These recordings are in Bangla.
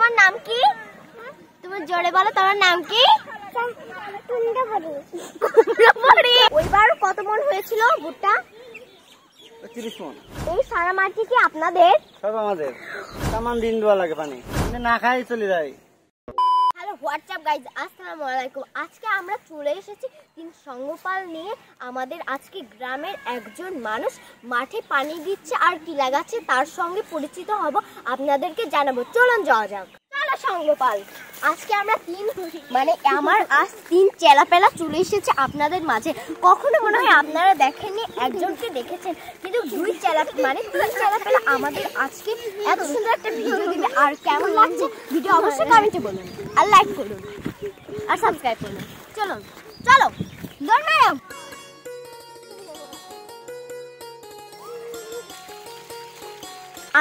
তোমার নাম কি? তুমি জোরে বলো, তোমার নাম কি? ওইবার কত মন হয়েছিল ভুট্টা? 30 মন। এই সারা মাটি কি আপনাদের? সব আমাদের। সামান দিন দেওয়া লাগে, পানি না খাই চলে যায়। হ্যালো হোয়াটসঅ্যাপ গাইজ, আসসালামু আলাইকুম। আজকে আমরা চলে এসেছি তিন সঙ্গপাল নিয়ে। আমাদের আজকে গ্রামের একজন মানুষ মাঠে পানি দিচ্ছে আর কি লাগাচ্ছে তার সঙ্গে পরিচিত হব, আপনাদেরকে জানাবো। চলুন যাওয়া যাক। চলো সঙ্গপাল, আজকে আমরা আমার আজ তিন চেলাপেলা চলে এসেছে আপনাদের মাঝে। কখনো মনে হয় আপনারা দেখেননি, একজনকে দেখেছেন, কিন্তু তিন চেলাপেলা আমাদের আজকে এত সুন্দর একটা ভিডিও দিবে। আর কেমন লাগছে ভিডিও অবশ্যই কমেন্টে বলুন, আর লাইক করুন আর সাবস্ক্রাইব করুন। চলো চলো দৌড়।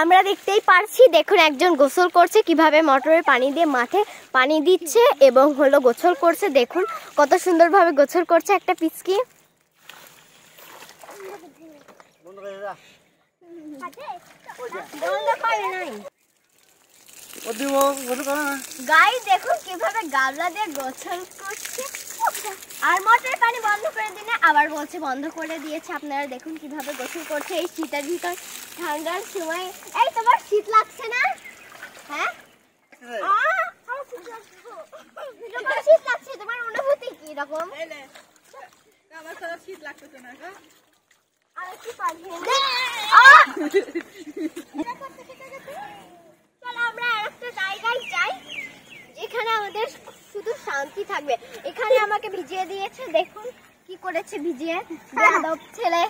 আমরা দেখতেই পারছি, দেখুন একজন গোসল করছে, কিভাবে মোটরের পানি দিয়ে মাঠে পানি দিচ্ছে এবং গোসল করছে। দেখুন কত সুন্দরভাবে গোসল করছে একটা পিচকি। গাইস দেখুন কিভাবে গামলা দিয়ে গোসল করছে, আর মোটরের পানি বন্ধ করে দিলে আবার বলছে বন্ধ করে দিয়েছে। আপনারা দেখুন কিভাবে গোসল করছে এই শীতের ভিতর, ঠান্ডার সময়। এই তোমার শীত লাগছে না? হ্যাঁ তোমার শীত লাগছে, তোমার অনুভূতি কি রকম? আমার তো শীত লাগতেছে না গো। আর কি পারবে? চলো আমরা আরেকটা জায়গায় যাই, এখানে আমাদের শুধু শান্তি থাকবে। এখানে আমাকে ভিজিয়ে দিয়েছে, দেখুন কি করেছে ভিজিয়ে, বেয়াদব ছেলে।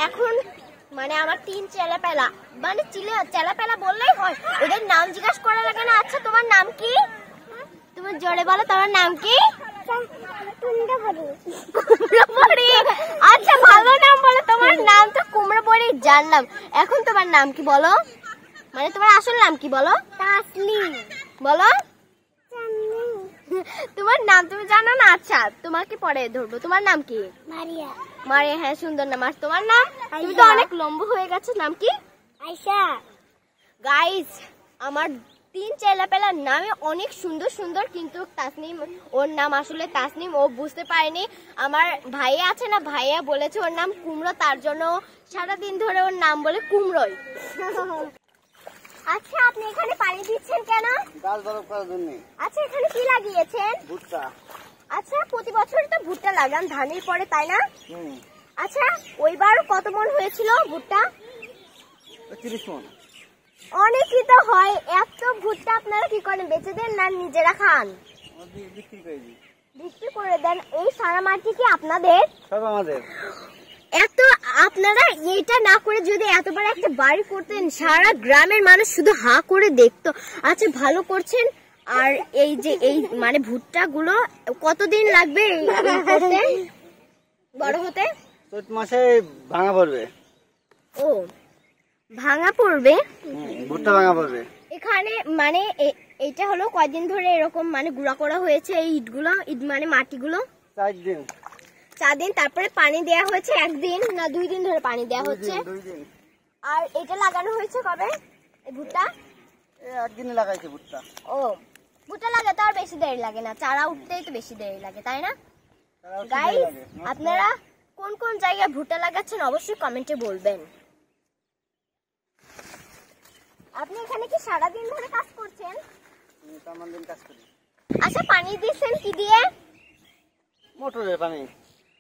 এখন আমার তিন চেলাপেলা, চেলাপেলা বললেই হয়, ওদের নাম জিজ্ঞাসা করা লাগে না। আচ্ছা তোমার নাম কি? তুমি জোরে বলো, তোমার নাম কি? আচ্ছা ভালো নাম বলো, তোমার নাম তো কুমড়ো বড়ি জানলাম। এখন তোমার নাম কি বলো, তোমার আসল নাম কি বলো? তাসলিম। বলো তোমার নাম তুমি জানো না? আচ্ছা তোমাকে পরে ধরবো। তোমার নাম কি? মারিয়া। মারিয়া, হ্যাঁ সুন্দর নাম। আর তোমার নাম? তুমি তো অনেক লম্বা হয়ে গেছো, নাম কি? আয়শা। গাইস আমার তিন চেলাপেলার নামে অনেক সুন্দর সুন্দর, কিন্তু তাসনিম, ওর নাম আসলে তাসনিম, ও বুঝতে পারেনি। আমার ভাইয়া আছে না, ভাইয়া বলেছে ওর নাম কুমড়ো, তার জন্য সারাদিন ধরে ওর নাম বলে কুমড়োই। আচ্ছা আপনি এখানে পানি দিচ্ছেন কেন? গাছ বরফ করার জন্য। আচ্ছা এখানে কি লাগিয়েছেন? ভুট্টা। আচ্ছা প্রতি বছর তো ভুট্টা লাগান ধানের পরে, তাই না? আচ্ছা ওইবার কত মন হয়েছিল ভুট্টা? 30 মন। অনেকই তো হয়। এত ভুট্টা আপনারা কি করেন, বেচে দেন না নিজেরা খান? বিক্রি করে দেন। এই সারা মাটি কি আপনাদের? সব আমাদের। এত আপনারা এইটা না করে যদি এত বড় একটা বাড়ি করতেন, সারা গ্রামের মানুষ শুধু হা করে দেখতো। আচ্ছা ভালো করছেন। আর এই যে ভুট্টা গুলো কতদিন লাগবে করতে, বড় হতে? চৈত মাসে ভাঙা পড়বে। ও ভাঙা পড়বে, ভুট্টা ভাঙা পড়বে। এখানে এইটা হলো কয়দিন ধরে এরকম গুঁড়া করা হয়েছে এই ইটগুলো, মাটিগুলো? 4 দিন। 4 দিন। তারপরে পানি দেয়া হয়েছে 1 দিন না 2 দিন ধরে পানি দেয়া হচ্ছে? 2 দিন। আর এটা লাগানো হয়েছে কবে এই ভুট্টা? 1 দিনে লাগাইছে ভুট্টা। ও ভুট্টা লাগাতে আর বেশি দেরি লাগে না, চারা উঠতেই তো বেশি দেরি লাগে, তাই না? গাইস আপনারা কোন কোন জায়গায় ভুট্টা লাগাচ্ছেন অবশ্যই কমেন্টে বলবেন। আপনি এখানে কি সারাদিন ধরে কাজ করছেন? তামান দিন কাজ করি। আচ্ছা পানি দিচ্ছেন কি দিয়ে? মোটরের পানি।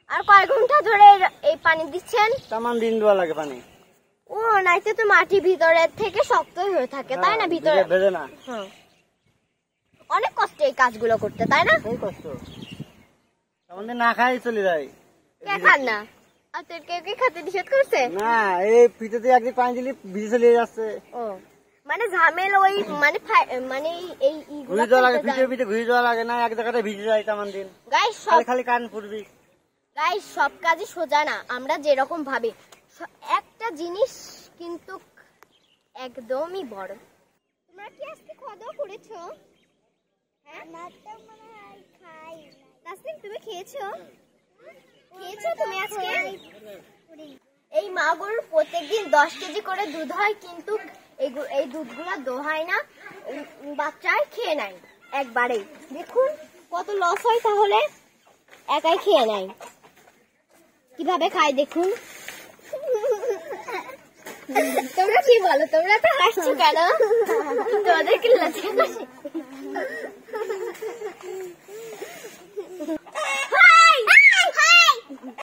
আর কয় ঘন্টা ধরে এই পানি দিচ্ছেন? তামান দিন দেওয়া লাগে পানি। ও নাইতে তো মাটি ভিতরের থেকে শক্ত হয়ে থাকে, তাই না? ভিতরে ভেজে না। অনেক কষ্ট এই কাজগুলো করতে, তাই না? সেই কষ্ট, আমাদের না খাই চলে যায়। কে খান না? আপনার কেউ কি খেতে নিষেধ করছে? না, এই পিঠেতে একদিন পানি দিলে ভিজে চলে যাচ্ছে। ও ঝামেল ওই এই ঘুরে যাওয়া লাগে, পিঠে ঘুরে যাওয়া লাগে না, এক জায়গাতে ভিজে যায় তামান দিন। গাইস খালি কান পুরবি। গাইস সব কাজই সোজা না, আমরা যেরকম ভাবি। একটা জিনিস কিন্তু একদমই বড়। তোমরা কি আজকে খাওয়া দাওয়া করেছো? হ্যাঁ না তো মনে হয় খাই। তাসনিম তুমি খেয়েছো? তুমি আজকে? এই মা গরুর প্রত্যেকদিন 10 কেজি করে দুধ হয়, কিন্তু এই দুধগুলা দোহায় না, বাচ্চায় খেয়ে নেয় একবারেই। দেখুন কত লস হয় তাহলে, একাই খেয়ে নেয়। কিভাবে খায় দেখুন। তোমরা কি বলো, তোমরা তো হাসছো কেন? তোমাদের কি লজ্জা করে?